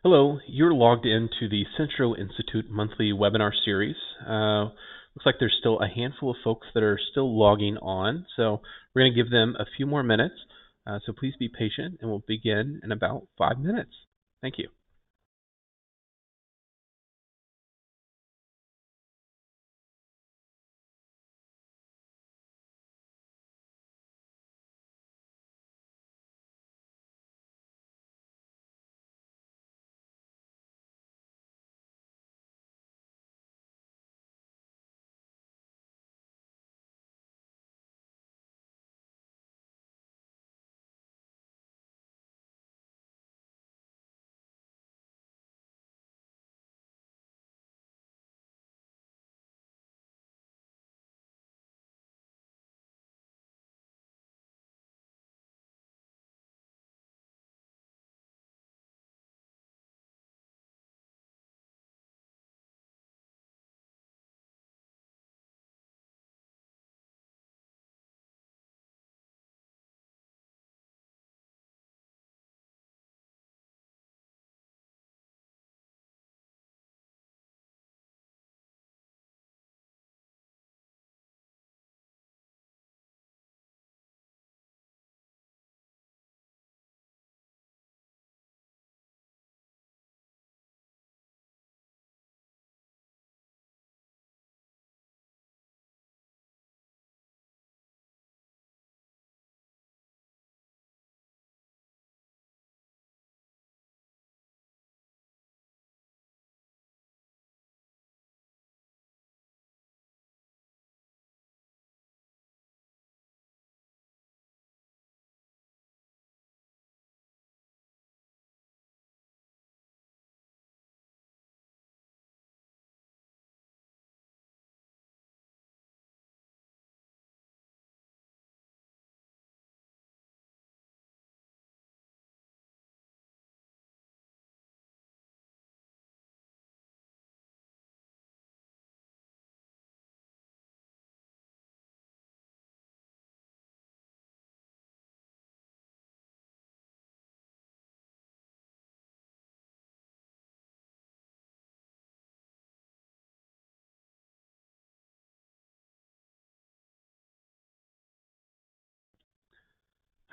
Hello, you're logged into the Centro Institute monthly webinar series. Looks like there's still a handful of folks that are still logging on, so we're going to give them a few more minutes. So please be patient, and we'll begin in about 5 minutes. Thank you.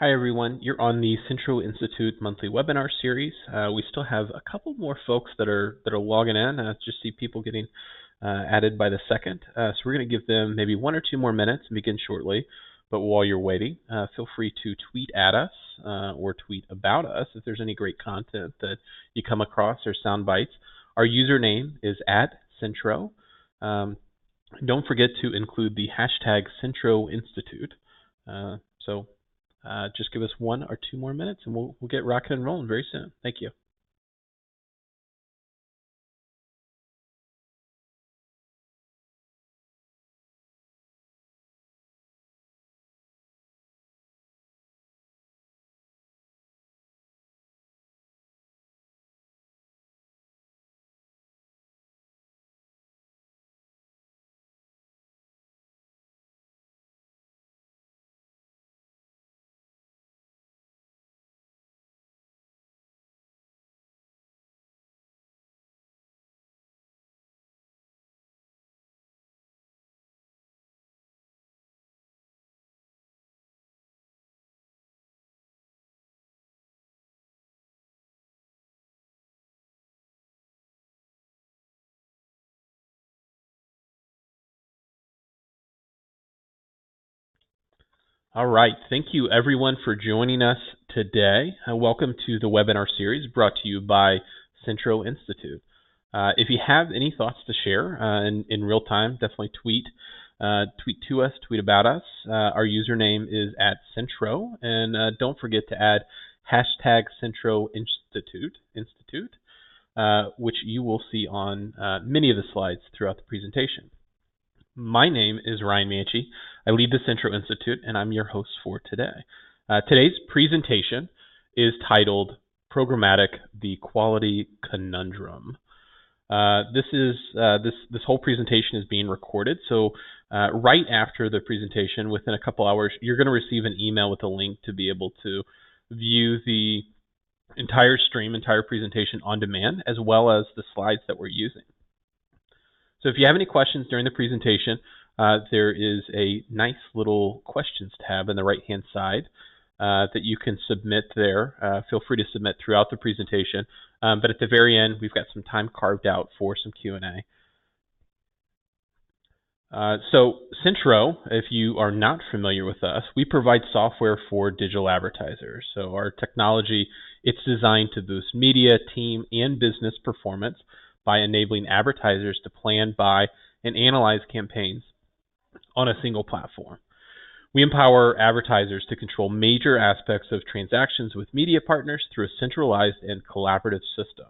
Hi everyone, you're on the Centro Institute monthly webinar series. We still have a couple more folks that are logging in. Just see people getting added by the second. So we're going to give them maybe 1 or 2 more minutes and begin shortly. But while you're waiting, feel free to tweet at us or tweet about us if there's any great content that you come across or sound bites. Our username is @Centro. Don't forget to include the hashtag Centro Institute. Just give us 1 or 2 more minutes and we'll get rocking and rolling very soon. Thank you. All right. Thank you, everyone, for joining us today. Welcome to the webinar series brought to you by Centro Institute. If you have any thoughts to share in real time, definitely tweet to us, tweet about us. Our username is @Centro, and don't forget to add hashtag Centro Institute, which you will see on many of the slides throughout the presentation. My name is Ryan Manchi. I lead the Centro Institute, and I'm your host for today. Today's presentation is titled Programmatic, the Quality Conundrum. This whole presentation is being recorded, so right after the presentation, within a couple hours, you're going to receive an email with a link to be able to view the entire presentation on demand, as well as the slides that we're using. So if you have any questions during the presentation, there is a nice little questions tab on the right-hand side that you can submit there. Feel free to submit throughout the presentation, but at the very end, we've got some time carved out for some Q&A. So Centro, if you are not familiar with us, we provide software for digital advertisers. So our technology, it's designed to boost media, team, and business performance by enabling advertisers to plan, buy, and analyze campaigns on a single platform. We empower advertisers to control major aspects of transactions with media partners through a centralized and collaborative system.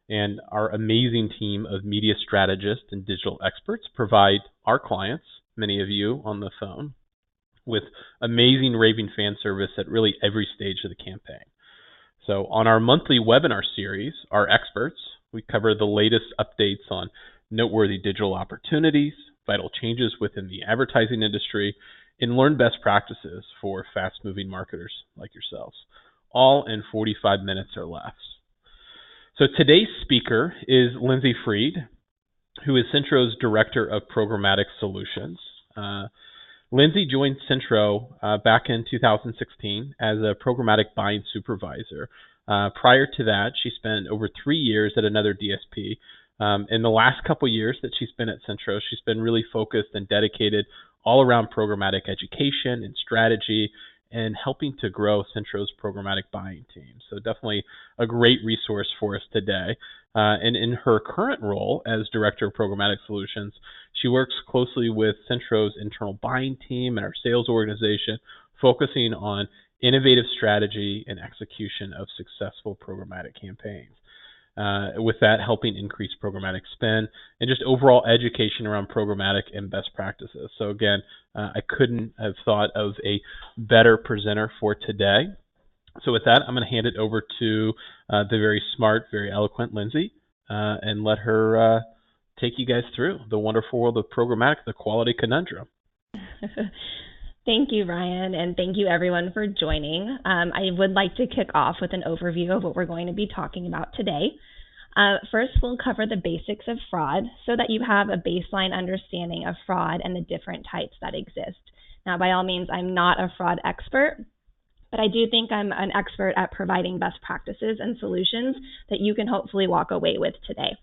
And our amazing team of media strategists and digital experts provide our clients, many of you on the phone, with amazing raving fan service at really every stage of the campaign. So on our monthly webinar series, our experts, we cover the latest updates on noteworthy digital opportunities, vital changes within the advertising industry, and learn best practices for fast-moving marketers like yourselves, all in 45 minutes or less. So today's speaker is Lindsay Freed, who is Centro's Director of Programmatic Solutions. Lindsay joined Centro back in 2016 as a programmatic buying supervisor. Prior to that, she spent over 3 years at another DSP. In the last couple years that she's been at Centro, she's been really focused and dedicated all around programmatic education and strategy, and helping to grow Centro's programmatic buying team. So definitely a great resource for us today. And in her current role as Director of Programmatic Solutions, she works closely with Centro's internal buying team and our sales organization, focusing on innovative strategy and execution of successful programmatic campaigns. With that, helping increase programmatic spend and just overall education around programmatic and best practices. So again, I couldn't have thought of a better presenter for today. So with that, I'm going to hand it over to the very smart, very eloquent Lindsay and let her take you guys through the wonderful world of programmatic, the quality conundrum. Thank you, Ryan, and thank you everyone for joining. I would like to kick off with an overview of what we're going to be talking about today. First, we'll cover the basics of fraud so that you have a baseline understanding of fraud and the different types that exist. Now, by all means, I'm not a fraud expert, but I do think I'm an expert at providing best practices and solutions that you can hopefully walk away with today.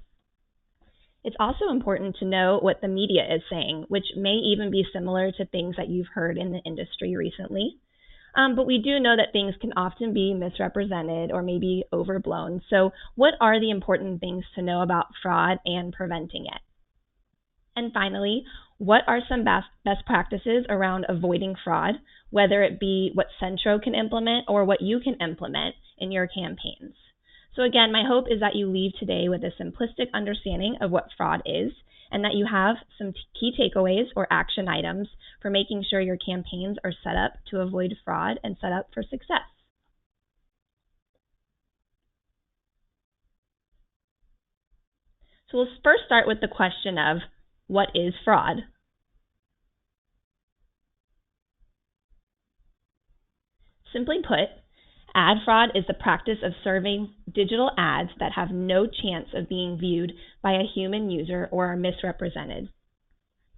It's also important to know what the media is saying, which may even be similar to things that you've heard in the industry recently. But we do know that things can often be misrepresented or maybe overblown. So what are the important things to know about fraud and preventing it? And finally, what are some best practices around avoiding fraud, whether it be what Centro can implement or what you can implement in your campaigns? So again, my hope is that you leave today with a simplistic understanding of what fraud is, and that you have some key takeaways or action items for making sure your campaigns are set up to avoid fraud and set up for success. So we'll first start with the question of, what is fraud? Simply put, ad fraud is the practice of serving digital ads that have no chance of being viewed by a human user or are misrepresented.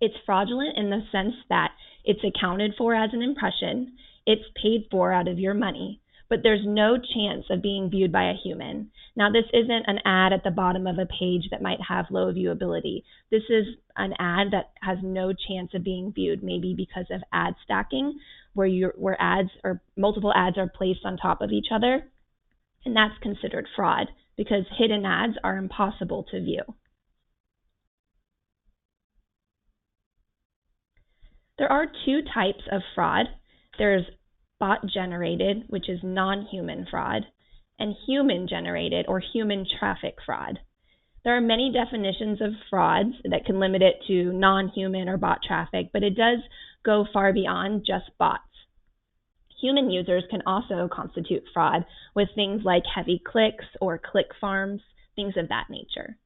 It's fraudulent in the sense that it's accounted for as an impression, it's paid for out of your money, but there's no chance of being viewed by a human. Now, this isn't an ad at the bottom of a page that might have low viewability. This is an ad that has no chance of being viewed, maybe because of ad stacking, where ads or multiple ads are placed on top of each other, and that's considered fraud because hidden ads are impossible to view. There are two types of fraud. There's bot-generated, which is non-human fraud, and human-generated or human traffic fraud. There are many definitions of frauds that can limit it to non-human or bot traffic, but it does go far beyond just bots. Human users can also constitute fraud with things like heavy clicks or click farms, things of that nature.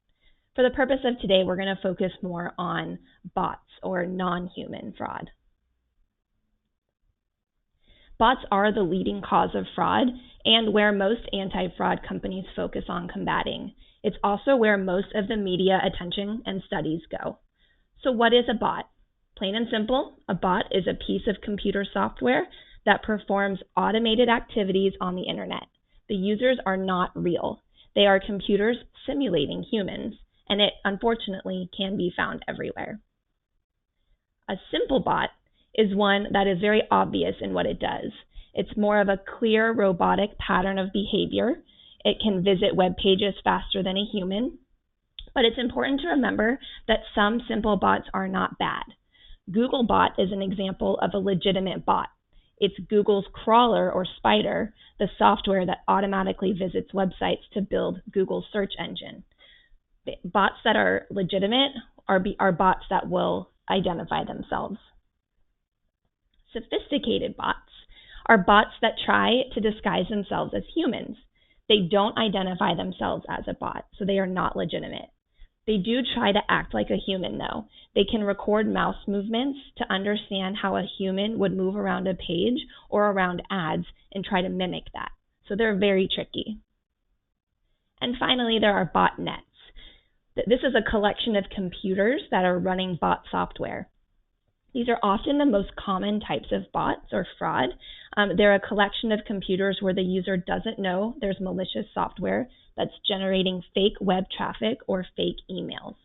For the purpose of today, we're going to focus more on bots or non-human fraud. Bots are the leading cause of fraud and where most anti-fraud companies focus on combating. It's also where most of the media attention and studies go. So what is a bot? Plain and simple, a bot is a piece of computer software that performs automated activities on the internet. The users are not real. They are computers simulating humans, and it unfortunately can be found everywhere. A simple bot is one that is very obvious in what it does. It's more of a clear robotic pattern of behavior. It can visit web pages faster than a human, but it's important to remember that some simple bots are not bad. Googlebot is an example of a legitimate bot. It's Google's crawler or spider, the software that automatically visits websites to build Google's search engine. Bots that are legitimate are bots that will identify themselves. Sophisticated bots are bots that try to disguise themselves as humans. They don't identify themselves as a bot, so they are not legitimate. They do try to act like a human, though. They can record mouse movements to understand how a human would move around a page or around ads and try to mimic that. So they're very tricky. And finally, there are botnets. This is a collection of computers that are running bot software. These are often the most common types of bots or fraud. They're a collection of computers where the user doesn't know there's malicious software that's generating fake web traffic or fake emails.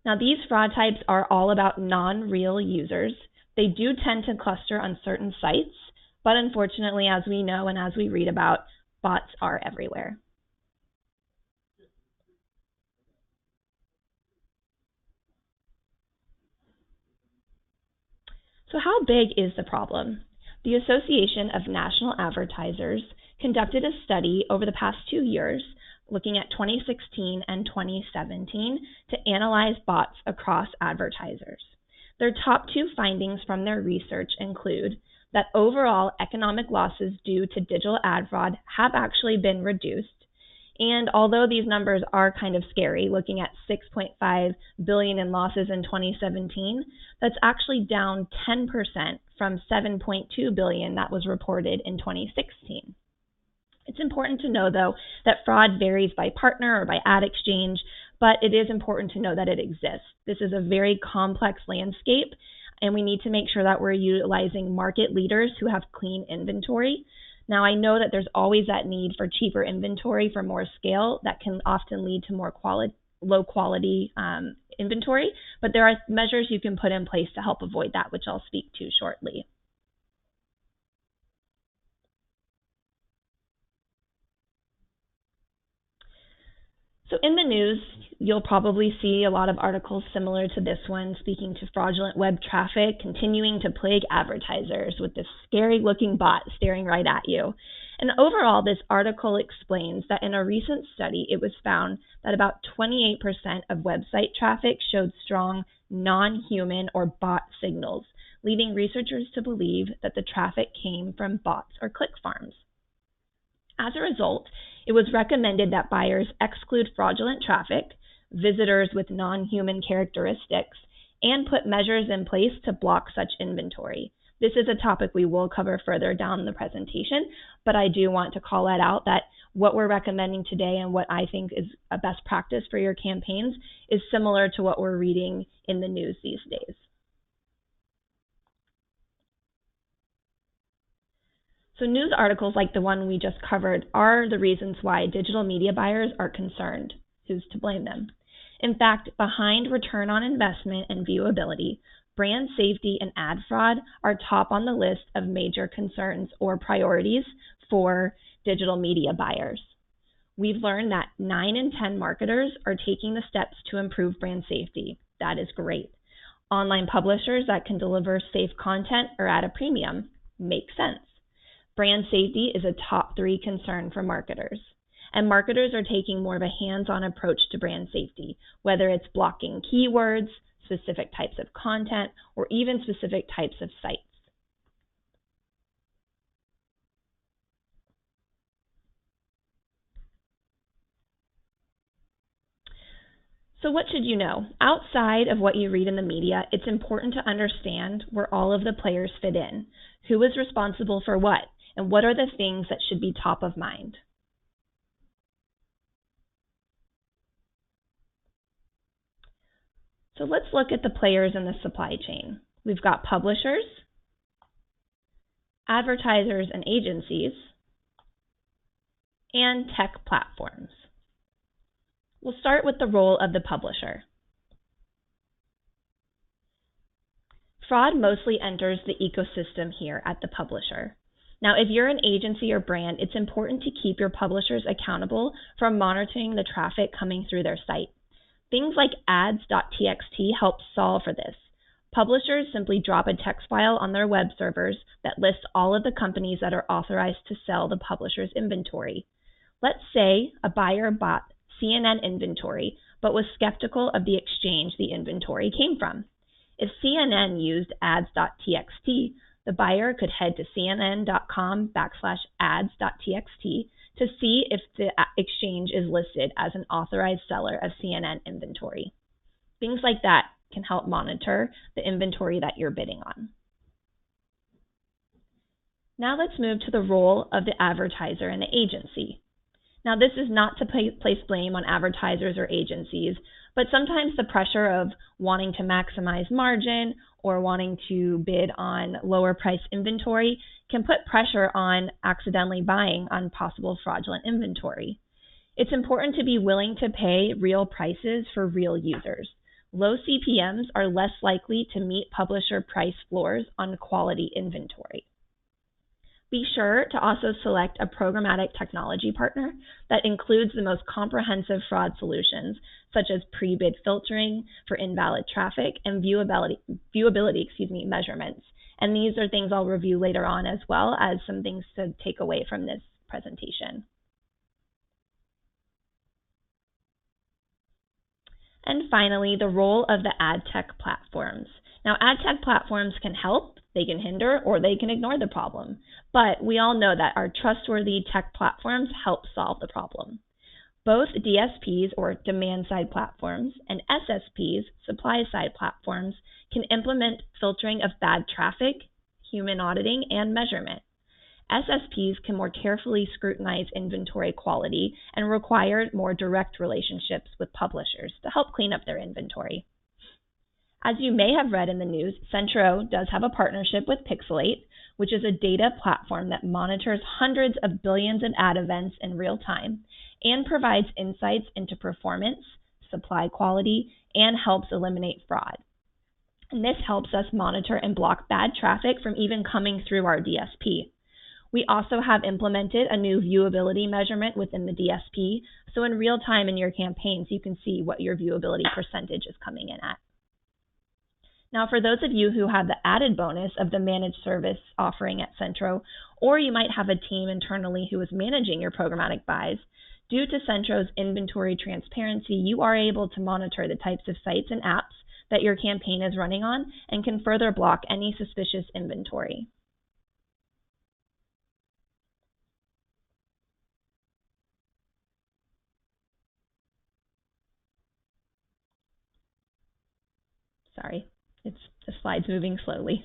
Now, these fraud types are all about non-real users. They do tend to cluster on certain sites, but unfortunately, as we know and as we read about, bots are everywhere. So how big is the problem? The Association of National Advertisers conducted a study over the past 2 years, looking at 2016 and 2017, to analyze bots across advertisers. Their top 2 findings from their research include that overall economic losses due to digital ad fraud have actually been reduced. And although these numbers are kind of scary, looking at $6.5 billion in losses in 2017, that's actually down 10% from $7.2 billion that was reported in 2016. It's important to know, though, that fraud varies by partner or by ad exchange, but it is important to know that it exists. This is a very complex landscape, and we need to make sure that we're utilizing market leaders who have clean inventory. Now, I know that there's always that need for cheaper inventory for more scale that can often lead to more low quality inventory, but there are measures you can put in place to help avoid that, which I'll speak to shortly. So in the news, you'll probably see a lot of articles similar to this one speaking to fraudulent web traffic continuing to plague advertisers with this scary looking bot staring right at you. And overall, this article explains that in a recent study, it was found that about 28% of website traffic showed strong non-human or bot signals, leading researchers to believe that the traffic came from bots or click farms. As a result, it was recommended that buyers exclude fraudulent traffic, visitors with non-human characteristics, and put measures in place to block such inventory. This is a topic we will cover further down the presentation, but I do want to call that out that what we're recommending today and what I think is a best practice for your campaigns is similar to what we're reading in the news these days. So news articles like the one we just covered are the reasons why digital media buyers are concerned. Who's to blame them? In fact, behind return on investment and viewability, brand safety and ad fraud are top on the list of major concerns or priorities for digital media buyers. We've learned that 9 in 10 marketers are taking the steps to improve brand safety. That is great. Online publishers that can deliver safe content are at a premium. Makes sense. Brand safety is a top 3 concern for marketers. And marketers are taking more of a hands-on approach to brand safety, whether it's blocking keywords, specific types of content, or even specific types of sites. So what should you know? Outside of what you read in the media, it's important to understand where all of the players fit in, who is responsible for what, and what are the things that should be top of mind. So let's look at the players in the supply chain. We've got publishers, advertisers and agencies, and tech platforms. We'll start with the role of the publisher. Fraud mostly enters the ecosystem here at the publisher. Now, if you're an agency or brand, it's important to keep your publishers accountable for monitoring the traffic coming through their site. Things like ads.txt help solve for this. Publishers simply drop a text file on their web servers that lists all of the companies that are authorized to sell the publisher's inventory. Let's say a buyer bought CNN inventory, but was skeptical of the exchange the inventory came from. If CNN used ads.txt, the buyer could head to cnn.com/ads.txt to see if the exchange is listed as an authorized seller of CNN inventory. Things like that can help monitor the inventory that you're bidding on. Now let's move to the role of the advertiser and the agency. Now, this is not to place blame on advertisers or agencies, but sometimes the pressure of wanting to maximize margin or wanting to bid on lower price inventory can put pressure on accidentally buying on possible fraudulent inventory. It's important to be willing to pay real prices for real users. Low CPMs are less likely to meet publisher price floors on quality inventory. Be sure to also select a programmatic technology partner that includes the most comprehensive fraud solutions, such as pre-bid filtering for invalid traffic and viewability measurements. And these are things I'll review later on, as well as some things to take away from this presentation. And finally, the role of the ad tech platforms. Now, ad tech platforms can help, they can hinder, or they can ignore the problem. But we all know that our trustworthy tech platforms help solve the problem. Both DSPs, or demand-side platforms, and SSPs, supply-side platforms, can implement filtering of bad traffic, human auditing, and measurement. SSPs can more carefully scrutinize inventory quality and require more direct relationships with publishers to help clean up their inventory. As you may have read in the news, Centro does have a partnership with Pixelate, which is a data platform that monitors hundreds of billions of ad events in real time and provides insights into performance, supply quality, and helps eliminate fraud. And this helps us monitor and block bad traffic from even coming through our DSP. We also have implemented a new viewability measurement within the DSP, so in real time in your campaigns, you can see what your viewability percentage is coming in at. Now, for those of you who have the added bonus of the managed service offering at Centro, or you might have a team internally who is managing your programmatic buys, due to Centro's inventory transparency, you are able to monitor the types of sites and apps that your campaign is running on and can further block any suspicious inventory. Sorry, the slide's moving slowly.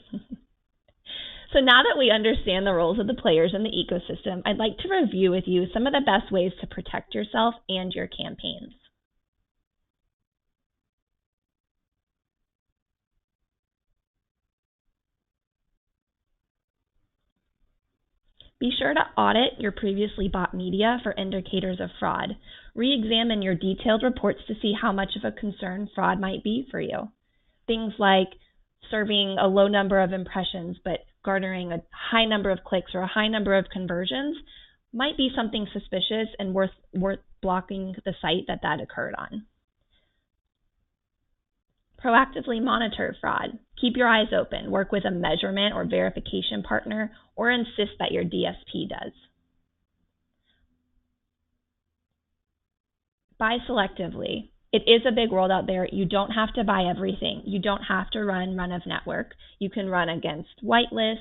So now that we understand the roles of the players in the ecosystem, I'd like to review with you some of the best ways to protect yourself and your campaigns. Be sure to audit your previously bought media for indicators of fraud. Re-examine your detailed reports to see how much of a concern fraud might be for you. Things like serving a low number of impressions but garnering a high number of clicks or a high number of conversions might be something suspicious and worth blocking the site that occurred on. Proactively monitor fraud. Keep your eyes open. Work with a measurement or verification partner, or insist that your DSP does. Buy selectively. It is a big world out there. You don't have to buy everything. You don't have to run run-of-network. You can run against whitelist,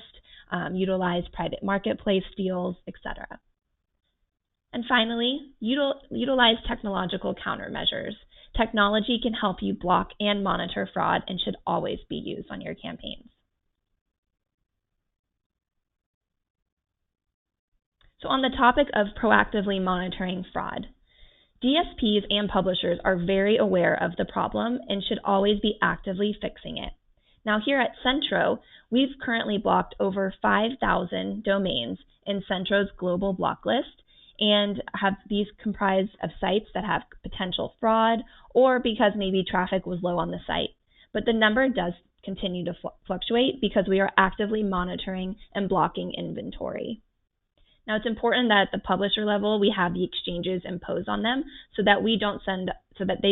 utilize private marketplace deals, etc. And finally, utilize technological countermeasures. Technology can help you block and monitor fraud and should always be used on your campaigns. So on the topic of proactively monitoring fraud, DSPs and publishers are very aware of the problem and should always be actively fixing it. Now here at Centro, we've currently blocked over 5,000 domains in Centro's global block list, and have these comprised of sites that have potential fraud or because maybe traffic was low on the site. But the number does continue to fluctuate because we are actively monitoring and blocking inventory. Now it's important that at the publisher level we have the exchanges imposed on them so that they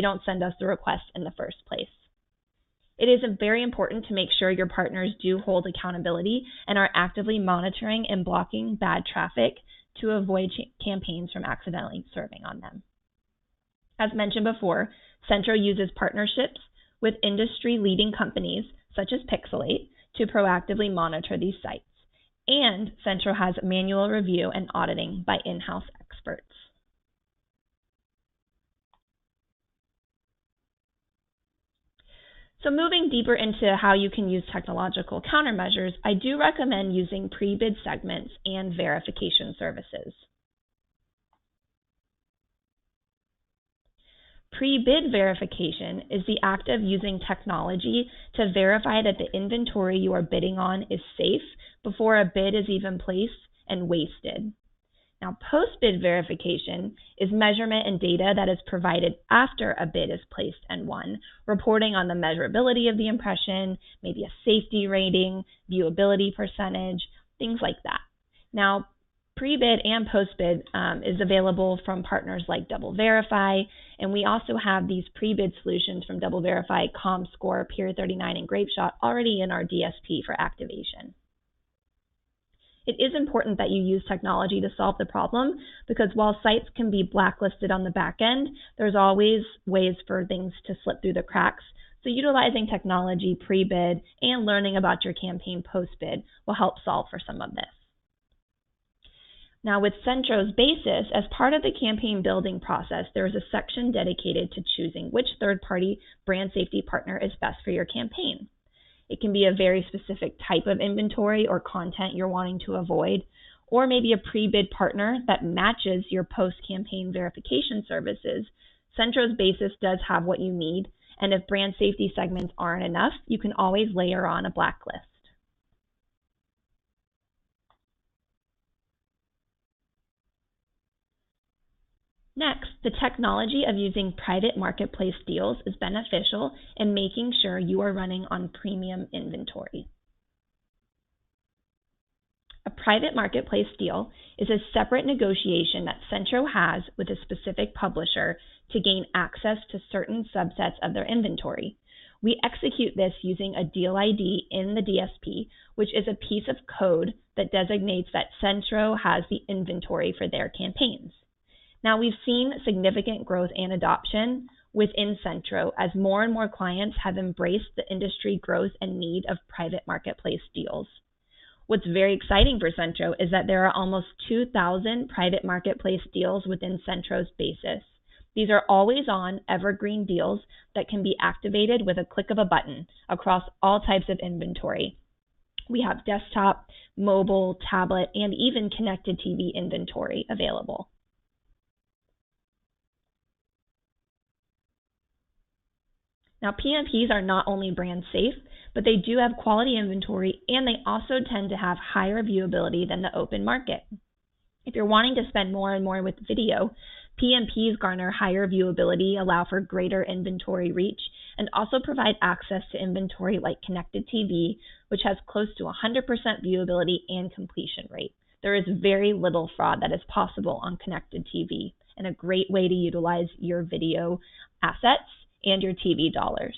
don't send us the request in the first place. It is very important to make sure your partners do hold accountability and are actively monitoring and blocking bad traffic to avoid campaigns from accidentally serving on them. As mentioned before, Centro uses partnerships with industry-leading companies such as Pixelate to proactively monitor these sites. And Centro has manual review and auditing by in-house experts. So moving deeper into how you can use technological countermeasures, I do recommend using pre-bid segments and verification services. Pre-bid verification is the act of using technology to verify that the inventory you are bidding on is safe before a bid is even placed and wasted. Now, post-bid verification is measurement and data that is provided after a bid is placed and won, reporting on the measurability of the impression, maybe a safety rating, viewability percentage, things like that. Now, pre-bid and post-bid is available from partners like DoubleVerify, and we also have these pre-bid solutions from DoubleVerify, ComScore, Peer39, and Grapeshot already in our DSP for activation. It is important that you use technology to solve the problem because while sites can be blacklisted on the back end, there's always ways for things to slip through the cracks. So utilizing technology pre-bid and learning about your campaign post-bid will help solve for some of this. Now with Centro's basis, as part of the campaign building process, there is a section dedicated to choosing which third-party brand safety partner is best for your campaign. It can be a very specific type of inventory or content you're wanting to avoid, or maybe a pre-bid partner that matches your post-campaign verification services. Centro's basis does have what you need, and if brand safety segments aren't enough, you can always layer on a blacklist. Next, the technology of using private marketplace deals is beneficial in making sure you are running on premium inventory. A private marketplace deal is a separate negotiation that Centro has with a specific publisher to gain access to certain subsets of their inventory. We execute this using a deal ID in the DSP, which is a piece of code that designates that Centro has the inventory for their campaigns. Now, we've seen significant growth and adoption within Centro as more and more clients have embraced the industry growth and need of private marketplace deals. What's very exciting for Centro is that there are almost 2,000 private marketplace deals within Centro's basis. These are always-on, evergreen deals that can be activated with a click of a button across all types of inventory. We have desktop, mobile, tablet, and even connected TV inventory available. Now, PMPs are not only brand safe, but they do have quality inventory, and they also tend to have higher viewability than the open market. If you're wanting to spend more and more with video, PMPs garner higher viewability, allow for greater inventory reach, and also provide access to inventory like connected TV, which has close to 100% viewability and completion rate. There is very little fraud that is possible on connected TV, and a great way to utilize your video assets and your TV dollars.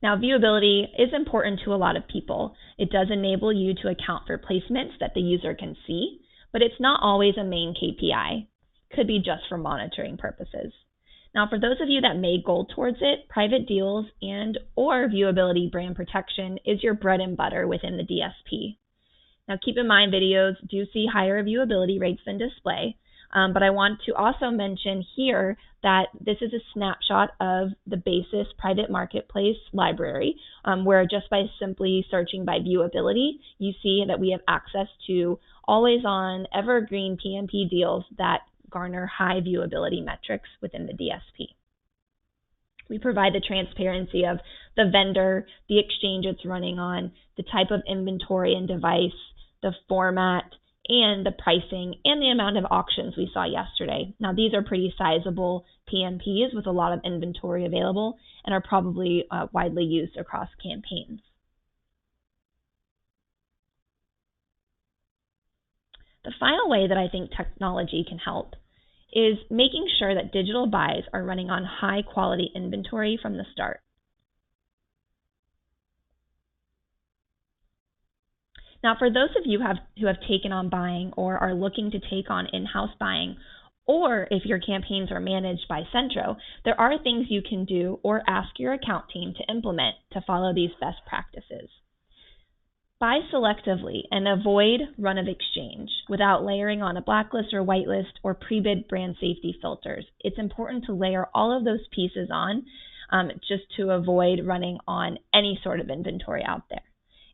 Now, viewability is important to a lot of people. It does enable you to account for placements that the user can see, but it's not always a main KPI. It could be just for monitoring purposes. Now, for those of you that may goal towards it, private deals and/or viewability brand protection is your bread and butter within the DSP. Now keep in mind videos do see higher viewability rates than display, but I want to also mention here that this is a snapshot of the BASIS private marketplace library, where just by simply searching by viewability, you see that we have access to always-on, evergreen PMP deals that garner high viewability metrics within the DSP. We provide the transparency of the vendor, the exchange it's running on, the type of inventory and device, the format, and the pricing, and the amount of auctions we saw yesterday. Now, these are pretty sizable PMPs with a lot of inventory available and are probably widely used across campaigns. The final way that I think technology can help is making sure that digital buys are running on high quality inventory from the start. Now, for those of you who have taken on buying or are looking to take on in-house buying, or if your campaigns are managed by Centro, there are things you can do or ask your account team to implement to follow these best practices. Buy selectively and avoid run of exchange without layering on a blacklist or whitelist or pre-bid brand safety filters. It's important to layer all of those pieces on just to avoid running on any sort of inventory out there.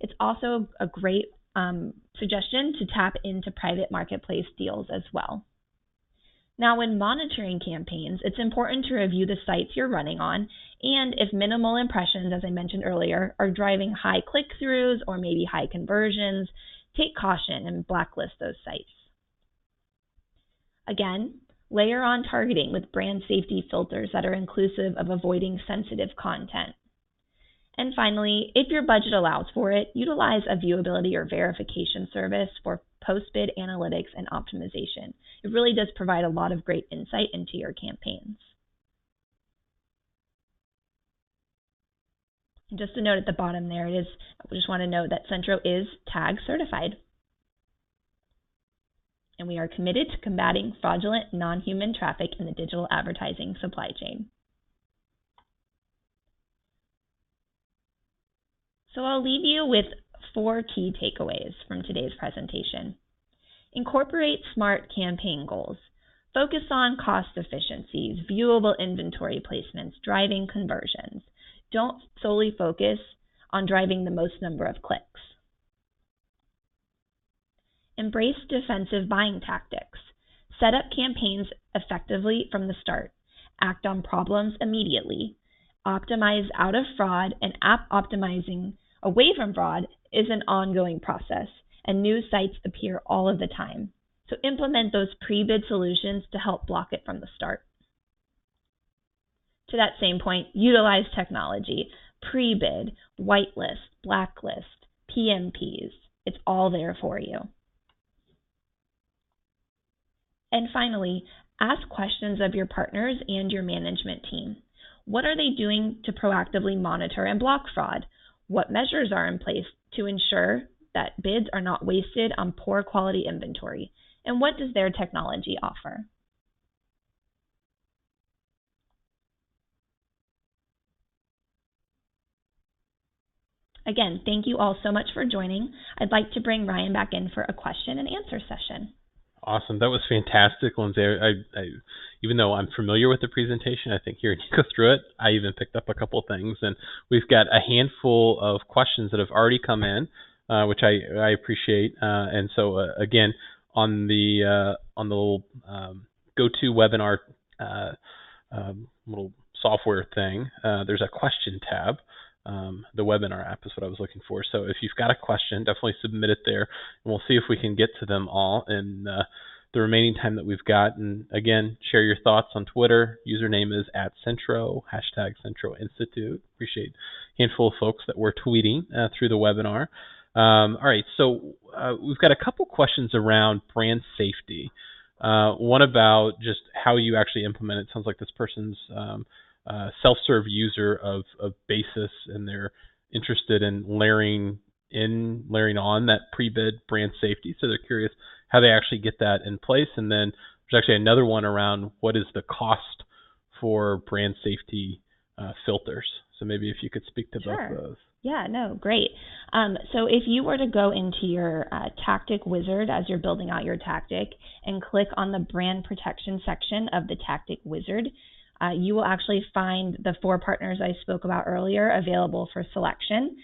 It's also a great suggestion to tap into private marketplace deals as well. Now, when monitoring campaigns, it's important to review the sites you're running on, and if minimal impressions, as I mentioned earlier, are driving high click-throughs or maybe high conversions, take caution and blacklist those sites. Again, layer on targeting with brand safety filters that are inclusive of avoiding sensitive content. And finally, if your budget allows for it, utilize a viewability or verification service for post-bid analytics and optimization. It really does provide a lot of great insight into your campaigns. And just a note at the bottom there, I just want to note that Centro is TAG certified. And we are committed to combating fraudulent non-human traffic in the digital advertising supply chain. So I'll leave you with 4 key takeaways from today's presentation. Incorporate SMART campaign goals. Focus on cost efficiencies, viewable inventory placements, driving conversions. Don't solely focus on driving the most number of clicks. Embrace defensive buying tactics. Set up campaigns effectively from the start. Act on problems immediately. Optimize out of fraud, and optimizing away from fraud is an ongoing process, and new sites appear all of the time. So implement those pre-bid solutions to help block it from the start. To that same point, utilize technology, pre-bid, whitelist, blacklist, PMPs. It's all there for you. And finally, ask questions of your partners and your management team. What are they doing to proactively monitor and block fraud? What measures are in place to ensure that bids are not wasted on poor quality inventory? And what does their technology offer? Again, thank you all so much for joining. I'd like to bring Ryan back in for a question and answer session. Awesome. That was fantastic, Lindsay. I even though I'm familiar with the presentation, I think hearing you go through it, I even picked up a couple things. And we've got a handful of questions that have already come in, which I appreciate. And so, again, on the little GoToWebinar little software thing, there's a question tab. The webinar app is what I was looking for. So if you've got a question, definitely submit it there, and we'll see if we can get to them all in the remaining time that we've got. And again, share your thoughts on Twitter. Username is @Centro, #Centro Institute. Appreciate a handful of folks that were tweeting through the webinar. All right, so we've got a couple questions around brand safety. One about just how you actually implement it. Sounds like this person's self-serve user of BASIS, and they're interested in layering on that pre-bid brand safety. So they're curious how they actually get that in place. And then there's actually another one around what is the cost for brand safety filters. So maybe if you could speak to both of those. Yeah, no, great. So if you were to go into your tactic wizard as you're building out your tactic and click on the brand protection section of the tactic wizard, you will actually find the 4 partners I spoke about earlier available for selection.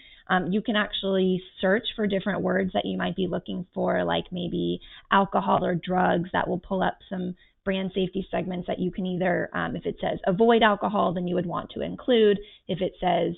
You can actually search for different words that you might be looking for, like maybe alcohol or drugs. That will pull up some brand safety segments that you can either, if it says avoid alcohol, then you would want to include. If it says,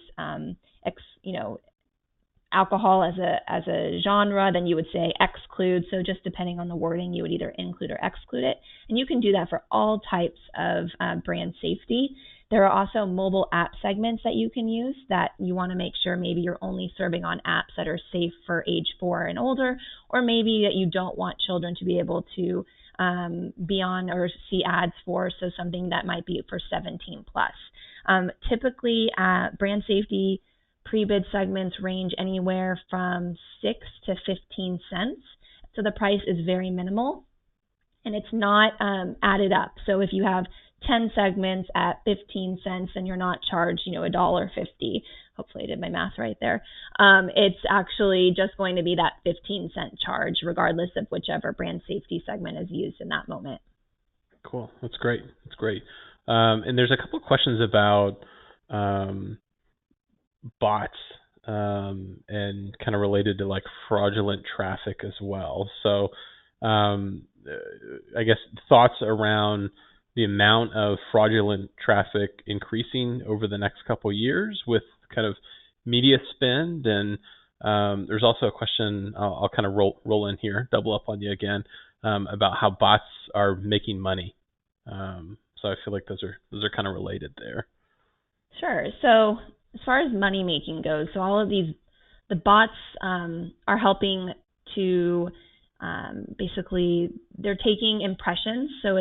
alcohol as a genre, then you would say exclude. So just depending on the wording, you would either include or exclude it. And you can do that for all types of brand safety. There are also mobile app segments that you can use that you want to make sure maybe you're only serving on apps that are safe for age 4 and older, or maybe that you don't want children to be able to be on or see ads for, so something that might be for 17 plus. Typically, brand safety pre-bid segments range anywhere from 6 to 15 cents. So the price is very minimal, and it's not added up. So if you have 10 segments at 15 cents and you're not charged, $1.50. Hopefully I did my math right there. It's actually just going to be that 15-cent charge, regardless of whichever brand safety segment is used in that moment. Cool. That's great. That's great. And there's a couple of questions about bots and kind of related to like fraudulent traffic as well. So I guess thoughts around the amount of fraudulent traffic increasing over the next couple of years with kind of media spend. And there's also a question I'll kind of roll in here, double up on you again, about how bots are making money. So I feel like those are kind of related there. Sure. So as far as money making goes, so all of the bots are helping to basically, they're taking impressions. So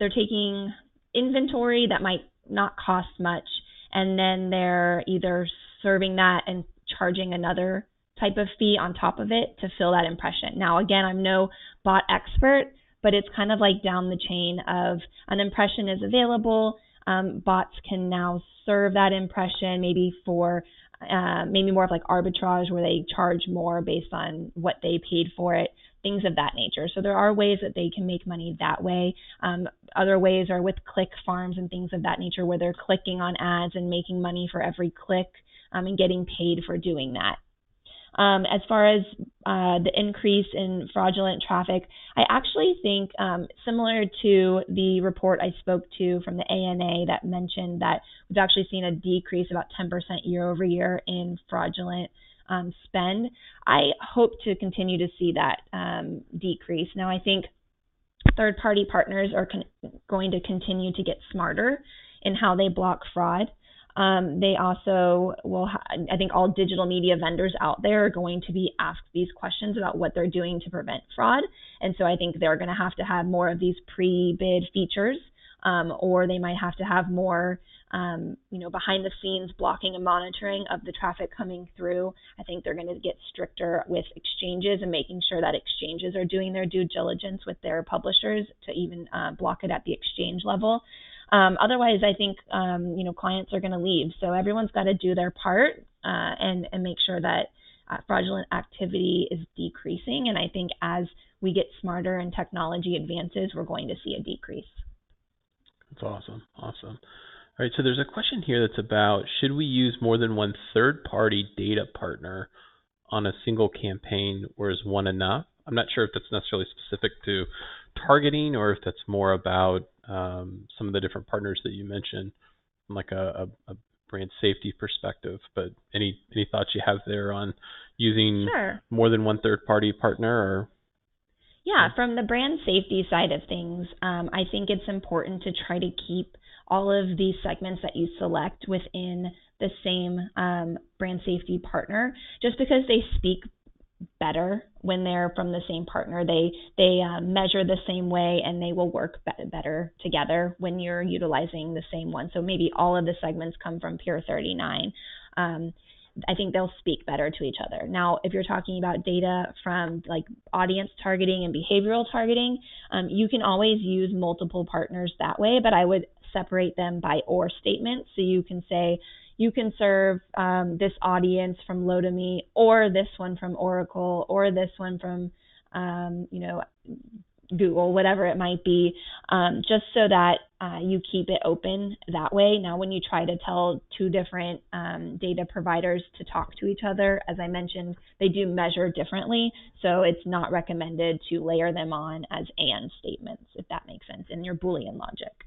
they're taking inventory that might not cost much, and then they're either serving that and charging another type of fee on top of it to fill that impression. Now, again, I'm no bot expert, but it's kind of like down the chain of an impression is available. Bots can now serve that impression maybe for maybe more of like arbitrage, where they charge more based on what they paid for it, things of that nature. So there are ways that they can make money that way. Other ways are with click farms and things of that nature, where they're clicking on ads and making money for every click and getting paid for doing that. As far as the increase in fraudulent traffic, I actually think similar to the report I spoke to from the ANA that mentioned that we've actually seen a decrease about 10% year over year in fraudulent spend. I hope to continue to see that decrease. Now, I think third-party partners are going to continue to get smarter in how they block fraud. They also will, I think all digital media vendors out there are going to be asked these questions about what they're doing to prevent fraud. And so I think they're going to have more of these pre-bid features, or they might have to have more, behind the scenes blocking and monitoring of the traffic coming through. I think they're going to get stricter with exchanges and making sure that exchanges are doing their due diligence with their publishers to even block it at the exchange level. Otherwise, I think, clients are going to leave. So everyone's got to do their part and make sure that fraudulent activity is decreasing. And I think as we get smarter and technology advances, we're going to see a decrease. That's awesome. Awesome. All right. So there's a question here that's about, should we use more than one third-party data partner on a single campaign, or is one enough? I'm not sure if that's necessarily specific to targeting, or if that's more about some of the different partners that you mentioned from like a brand safety perspective. But any thoughts you have there on using more than one third-party partner? Or yeah, from the brand safety side of things, I think it's important to try to keep all of these segments that you select within the same brand safety partner, just because they speak better when they're from the same partner. They measure the same way, and they will work better together when you're utilizing the same one. So maybe all of the segments come from Pure 39. I think they'll speak better to each other. Now, if you're talking about data from like audience targeting and behavioral targeting, you can always use multiple partners that way, but I would separate them by or statements. So you can say, you can serve this audience from Lotame, or this one from Oracle, or this one from, Google, whatever it might be, just so that you keep it open that way. Now, when you try to tell two different data providers to talk to each other, as I mentioned, they do measure differently, so it's not recommended to layer them on as and statements, if that makes sense, in your Boolean logic.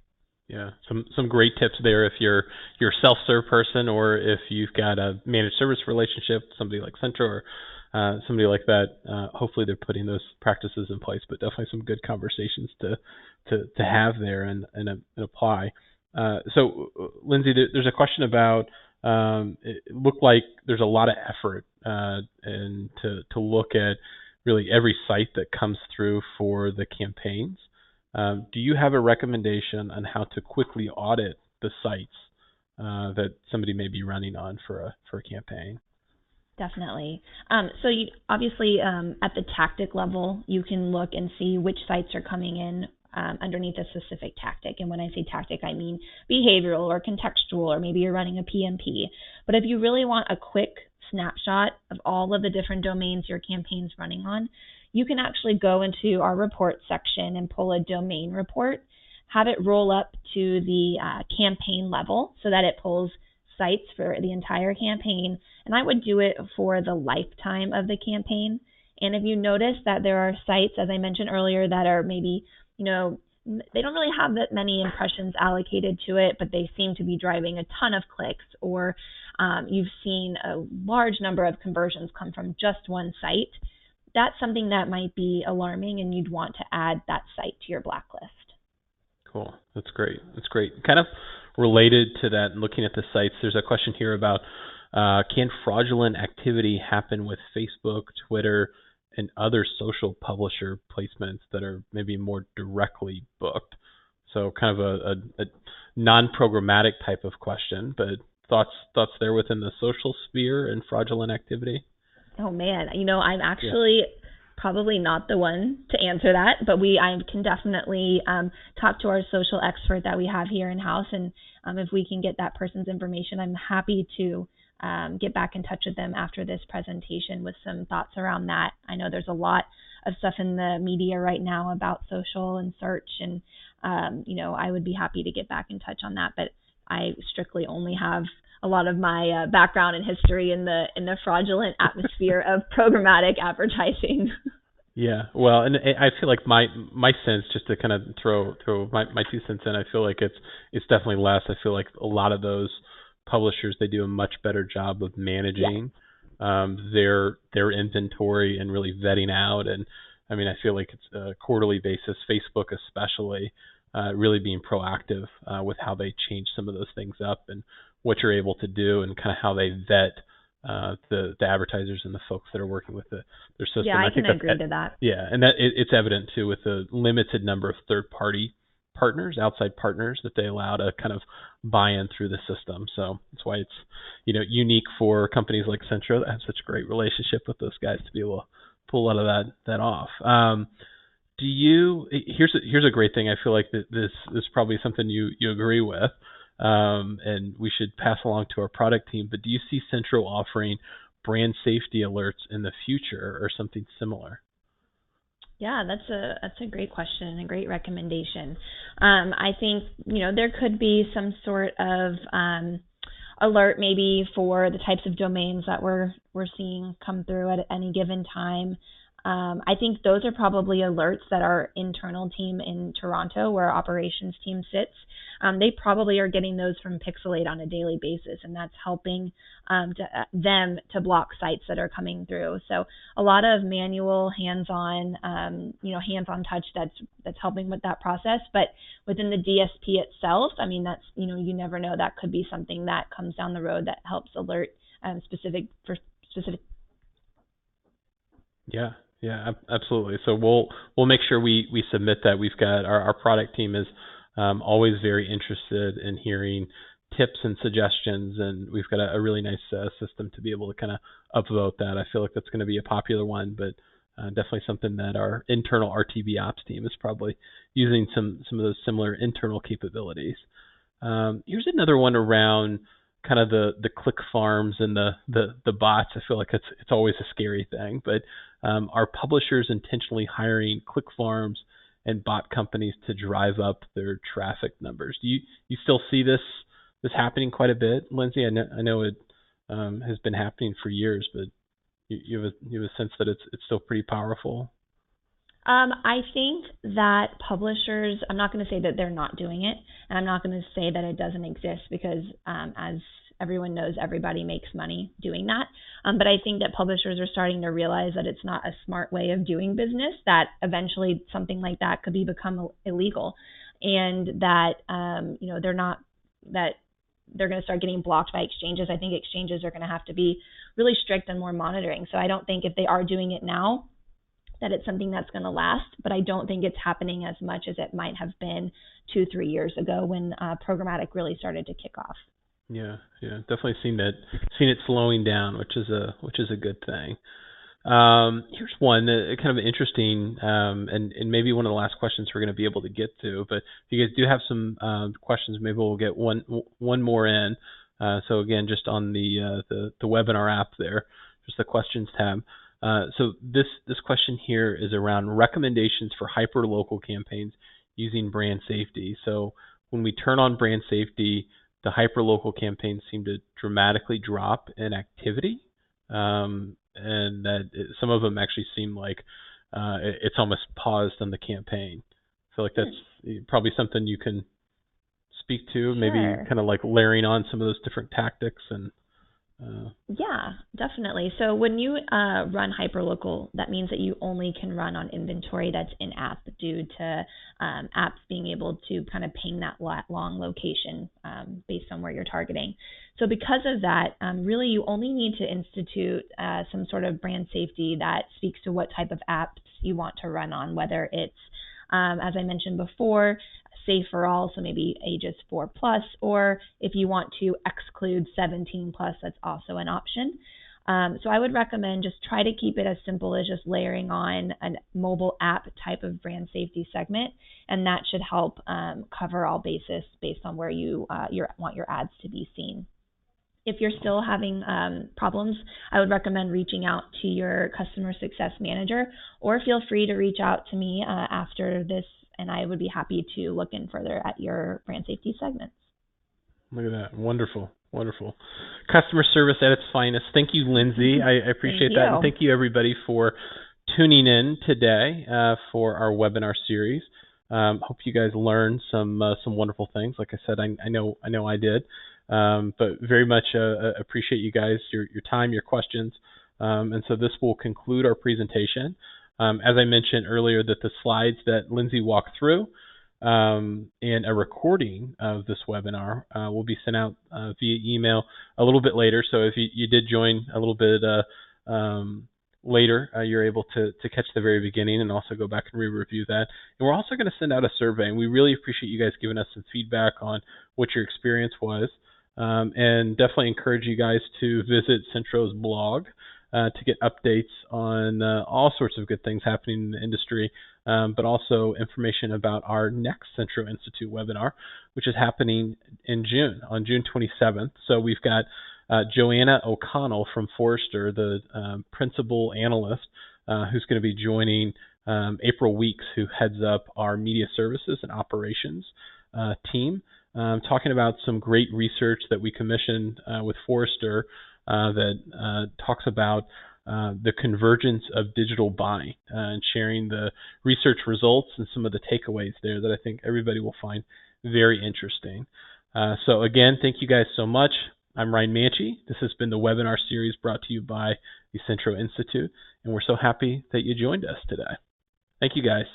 Yeah, some great tips there if you're a self-serve person, or if you've got a managed service relationship, somebody like Centro or somebody like that. Hopefully they're putting those practices in place, but definitely some good conversations to have there and apply. So Lindsay, there's a question about it looked like there's a lot of effort and to look at really every site that comes through for the campaigns. Do you have a recommendation on how to quickly audit the sites that somebody may be running on for a campaign? Definitely. So you, obviously, at the tactic level, you can look and see which sites are coming in underneath a specific tactic. And when I say tactic, I mean behavioral or contextual, or maybe you're running a PMP. But if you really want a quick snapshot of all of the different domains your campaign's running on, you can actually go into our report section and pull a domain report, have it roll up to the campaign level so that it pulls sites for the entire campaign. And I would do it for the lifetime of the campaign. And if you notice that there are sites, as I mentioned earlier, that are maybe, they don't really have that many impressions allocated to it, but they seem to be driving a ton of clicks, or you've seen a large number of conversions come from just one site, that's something that might be alarming, and you'd want to add that site to your blacklist. Cool. That's great. Kind of related to that, and looking at the sites, there's a question here about can fraudulent activity happen with Facebook, Twitter, and other social publisher placements that are maybe more directly booked? So kind of a non-programmatic type of question, but thoughts there within the social sphere and fraudulent activity? Oh man, I'm actually probably not the one to answer that, but I can definitely talk to our social expert that we have here in-house, and if we can get that person's information, I'm happy to get back in touch with them after this presentation with some thoughts around that. I know there's a lot of stuff in the media right now about social and search, and I would be happy to get back in touch on that, but I strictly only have a lot of my background and history in the fraudulent atmosphere of programmatic advertising. Yeah, well, and I feel like my sense, just to kind of throw my 2 cents in, I feel like it's definitely less. I feel like a lot of those publishers, they do a much better job of managing their inventory and really vetting out. And I mean, I feel like it's a quarterly basis, Facebook especially, really being proactive with how they change some of those things up and what you're able to do, and kind of how they vet the advertisers and the folks that are working with their system. Yeah, I can agree to that. Yeah, and that it's evident too with the limited number of third-party partners, outside partners that they allow to kind of buy in through the system. So that's why it's unique for companies like Centro that have such a great relationship with those guys to be able to pull a lot of that off. Here's a great thing. I feel like this is probably something you agree with. And we should pass along to our product team, but do you see Centro offering brand safety alerts in the future or something similar? Yeah, that's a great question and a great recommendation. I think, there could be some sort of alert maybe for the types of domains that we're seeing come through at any given time. I think those are probably alerts that our internal team in Toronto, where our operations team sits, they probably are getting those from Pixelate on a daily basis, and that's helping them to block sites that are coming through. So a lot of manual, hands-on touch that's helping with that process. But within the DSP itself, I mean, that's you never know, that could be something that comes down the road that helps alert specific. Yeah, absolutely. So we'll make sure we submit that. We've got our product team is always very interested in hearing tips and suggestions, and we've got a really nice system to be able to kind of upvote that. I feel like that's going to be a popular one, but definitely something that our internal RTB ops team is probably using some of those similar internal capabilities. Here's another one around kind of the click farms and the bots. I feel like it's always a scary thing, but are publishers intentionally hiring click farms and bot companies to drive up their traffic numbers? Do you still see this happening quite a bit, Lindsay? I know it has been happening for years, but you have a sense that it's still pretty powerful. I think that publishers, I'm not going to say that they're not doing it, and I'm not going to say that it doesn't exist, because as everyone knows, everybody makes money doing that. But I think that publishers are starting to realize that it's not a smart way of doing business, that eventually something like that could become illegal, and that they're not, that they're going to start getting blocked by exchanges. I think exchanges are going to have to be really strict and more monitoring. So I don't think if they are doing it now that it's something that's going to last, but I don't think it's happening as much as it might have been 2-3 years ago when programmatic really started to kick off. Yeah, definitely seen it slowing down, which is a good thing. Here's one kind of interesting, and maybe one of the last questions we're going to be able to get to. But if you guys do have some questions, maybe we'll get one more in. So again, just on the webinar app there, just the questions tab. So this question here is around recommendations for hyperlocal campaigns using brand safety. So when we turn on brand safety, the hyperlocal campaigns seem to dramatically drop in activity, and that some of them actually seem like it's almost paused on the campaign. I feel like that's probably something you can speak to, maybe kind of like layering on some of those different tactics and. Yeah, definitely. So when you run hyperlocal, that means that you only can run on inventory that's in-app due to apps being able to kind of ping that long location based on where you're targeting. So because of that, really you only need to institute some sort of brand safety that speaks to what type of apps you want to run on, whether it's, as I mentioned before, safe for all, so maybe ages 4+, or if you want to exclude 17+, that's also an option. So I would recommend just try to keep it as simple as just layering on a mobile app type of brand safety segment, and that should help cover all bases based on where you want your ads to be seen. If you're still having problems, I would recommend reaching out to your customer success manager, or feel free to reach out to me after this, and I would be happy to look in further at your brand safety segments. Look at that. Wonderful. Customer service at its finest. Thank you, Lindsay. I appreciate that. And thank you, everybody, for tuning in today for our webinar series. Hope you guys learned some wonderful things. Like I said, I know I did. But very much appreciate you guys, your time, your questions. And so this will conclude our presentation. As I mentioned earlier, that the slides that Lindsay walked through and a recording of this webinar will be sent out via email a little bit later. So if you did join a little bit later, you're able to catch the very beginning and also go back and re-review that. And we're also going to send out a survey, and we really appreciate you guys giving us some feedback on what your experience was. And definitely encourage you guys to visit Centro's blog to get updates on all sorts of good things happening in the industry, but also information about our next Centro Institute webinar, which is happening in June, on June 27th. So we've got Joanna O'Connell from Forrester, the principal analyst, who's going to be joining April Weeks, who heads up our media services and operations team, talking about some great research that we commissioned with Forrester that talks about the convergence of digital buying and sharing the research results and some of the takeaways there that I think everybody will find very interesting. So again, thank you guys so much. I'm Ryan Manchi. This has been the webinar series brought to you by the Centro Institute, and we're so happy that you joined us today. Thank you guys.